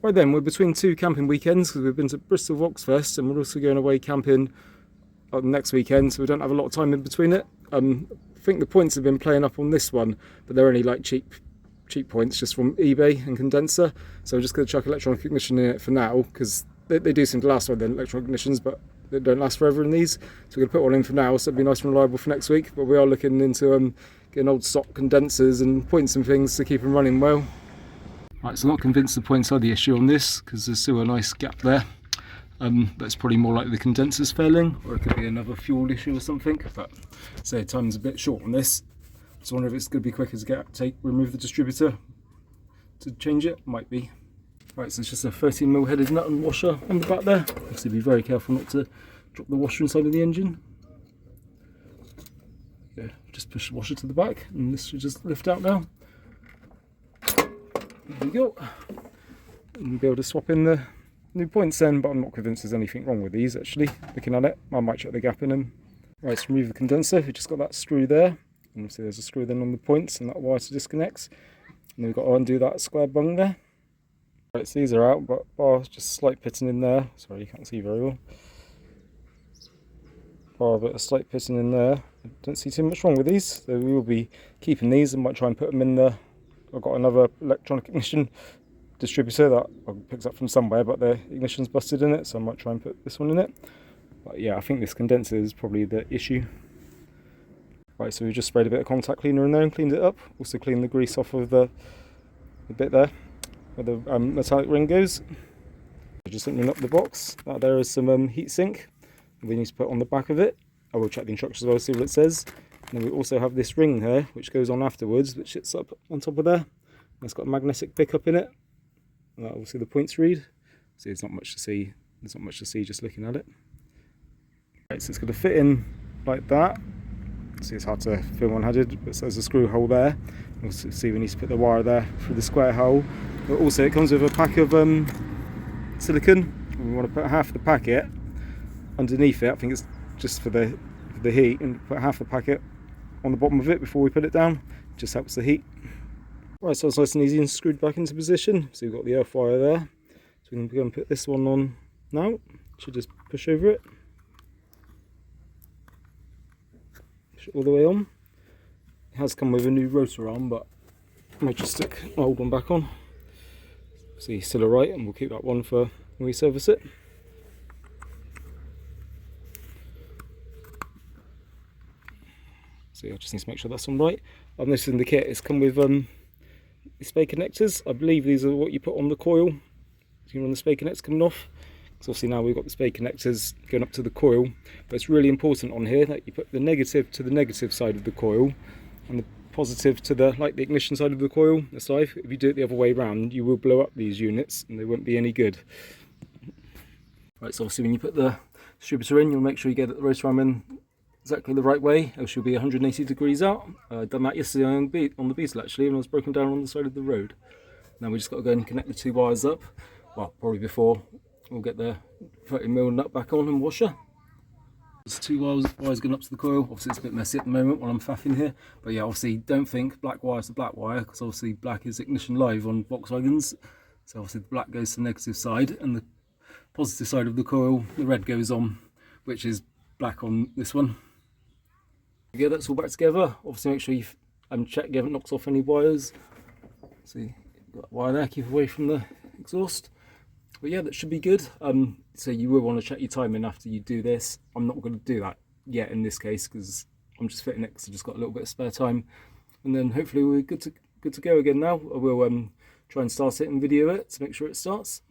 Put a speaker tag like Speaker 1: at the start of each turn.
Speaker 1: Right then, we're between two camping weekends because we've been to Bristol Volksvest and we're also going away camping next weekend, so we don't have a lot of time in between it. I think the points have been playing up on this one, but they're only like cheap points just from eBay and condenser. So we're just going to chuck electronic ignition in it for now because they do seem to last well, then electronic ignitions, but they don't last forever in these. So we're going to put one in for now, so it'll be nice and reliable for next week. But we are looking into getting old stock condensers and points and things to keep them running well. Right, so I'm not convinced the points are the issue on this because there's still a nice gap there. But it's probably more like the condenser's failing, or it could be another fuel issue or something. But say time's a bit short on this. Just wonder if it's going to be quicker to remove the distributor to change it. Might be. Right, so it's just a 13mm headed nut and washer on the back there. Obviously be very careful not to drop the washer inside of the engine. Yeah, just push the washer to the back and this should just lift out now. There we go. And we'll be able to swap in the new points then, but I'm not convinced there's anything wrong with these actually. Looking at it, I might check the gap in them. Right, so remove the condenser. We've just got that screw there. And see there's a screw then on the points and that wire to disconnects. And then we've got to undo that square bung there. Right, so these are out, but bar's just slight pitting in there. Sorry, you can't see very well. Bar of it, a slight pitting in there. I don't see too much wrong with these, so we will be keeping these and might try and put them in the. I've got another electronic ignition distributor that I picked up from somewhere, but the ignition's busted in it, so I might try and put this one in it. But yeah, I think this condenser is probably the issue. Right, so we just sprayed a bit of contact cleaner in there and cleaned it up. Also cleaned the grease off of the bit there where the metallic ring goes. Just opening up the box. There is some heat sink we need to put on the back of it. I will check the instructions as well, see what it says. And then we also have this ring here, which goes on afterwards, which sits up on top of there. And it's got a magnetic pickup in it. And that will see the points read. See, there's not much to see. There's not much to see just looking at it. Right, so it's going to fit in like that. See, it's hard to film one-handed, but there's a screw hole there. We'll see we need to put the wire there through the square hole. But also, it comes with a pack of silicone. And we want to put half the packet underneath it. I think it's just for the heat, and put half the packet on the bottom of it before we put it down. It just helps the heat. Right, so it's nice and easy and screwed back into position. So we've got the earth wire there. So we can go and put this one on now. Should just push over it. Push it all the way on. It has come with a new rotor arm, but I might just stick my old one back on. See, still alright, and we'll keep that one for when we service it. So I just need to make sure that's on right. I've noticed in the kit it's come with the spade connectors. I believe these are what you put on the coil. So you can run the spade connectors coming off. So obviously now we've got the spade connectors going up to the coil. But it's really important on here that you put the negative to the negative side of the coil and the positive to the ignition side of the coil. If you do it the other way around, you will blow up these units and they won't be any good. Right, so obviously when you put the distributor in, you'll make sure you get the rotor arm in exactly the right way, else you'll be 180 degrees out. I done that yesterday on the Beetle actually, and I was broken down on the side of the road. Now we just got to go and connect the two wires up. Well, probably before we'll get the 30mm nut back on and washer. There's two wires going up to the coil. Obviously it's a bit messy at the moment while I'm faffing here, but yeah, obviously don't think black wire is the black wire, because obviously black is ignition live on Volkswagens. So obviously the black goes to the negative side, and the positive side of the coil, the red goes on, which is black on this one. Get that's all back together. Obviously make sure you check you haven't knocked off any wires. See, got that wire there, keep away from the exhaust. But yeah, that should be good. So you will want to check your timing after you do this. I'm not going to do that yet in this case because I'm just fitting it because I've just got a little bit of spare time. And then hopefully we're good to go again now. I will try and start it and video it to make sure it starts.